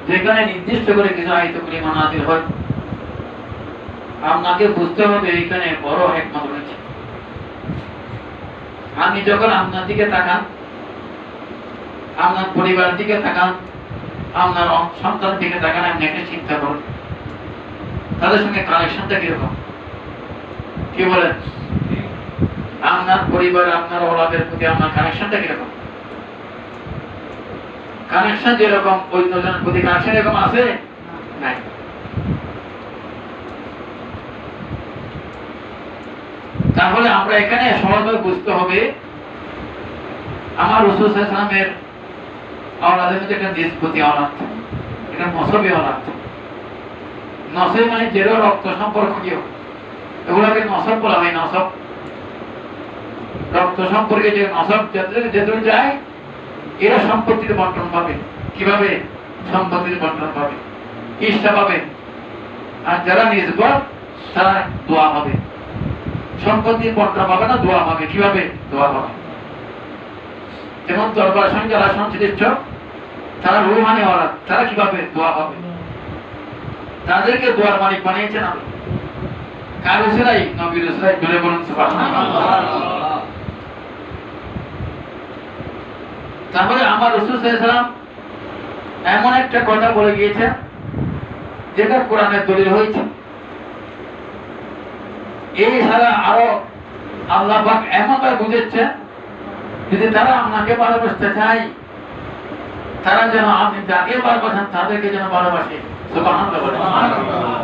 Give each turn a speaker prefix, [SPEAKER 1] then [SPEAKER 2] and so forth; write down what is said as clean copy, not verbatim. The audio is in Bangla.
[SPEAKER 1] যেখানে নির্দিষ্ট করে কিছু আয়াত কারিমা নাযিল হয়, আপনাকে বুঝতে হবে এখানে বড় হিকমত রয়েছে। আমি যখন আপনার দিকে তাকান, আপনার পরিবারের দিকে তাকান, আপনার সন্তান দিকে তাকান, আপনি একটা চিন্তা করুন তাদের সঙ্গে কানেকশনটা কিরকম। কি বলেন? আপনার পরিবার, আপনার ওলাদের প্রতি আপনার কানেকশনটা কিরকম? কানেকশন যেরকম অন্যজনের প্রতি কানেকশন এরকম আছে নাই। তাহলে আমরা এখানে সহজভাবে বুঝতে হবে আমার রাসূল সাল্লাল্লাহু আলাইহি ওয়াসাল্লামের আওলাদের মধ্যে একটা নিসবতি আওলাদ, এটা নসবী আওলাদ। নসব মানে যেরো রক্ত সম্পর্কীয়, এগুলোকে নসব বলা হয়। নসব রক্ত সম্পর্কে যে নসব যেদূর যায় এরা সম্পত্তির বন্টন পাবে। কিভাবে সম্পত্তির বন্টন পাবে? ইচ্ছা পাবে। আর যারা নিসবত তারা দোয়া পাবে। সম্পত্তির বন্টন পাবে না, দোয়া পাবে। কিভাবে? দোয়া পাবে। যেমন দরবার সঙ্গে যারা সংশ্লিষ্ট তারা রুহানি ওয়ালাদ, তারা কিভাবে? দোয়া পাবে। তাদেরকে দোয়ার মালিক বানিয়েছেন আমি। কার উসিলাই? নবীর উসিলাই। বলে বলুন সুবহানাল্লাহ। তাহলে আমার রাসূল সাল্লাল্লাহু আলাইহি ওয়াসাল্লাম এমন একটা কথা বলে গিয়েছেন যেটা কোরআনের দলিল হয়েছে। এই ছাড়া আরো আল্লাহ পাক এমনভাবে বুঝেছেন যদি তারা আপনাকে ভালোবাসতে চায়, তারা যেন আপনি যাকে ভালোবাসেন তাদেরকে যেন ভালোবাসে। সুবহানাল্লাহ।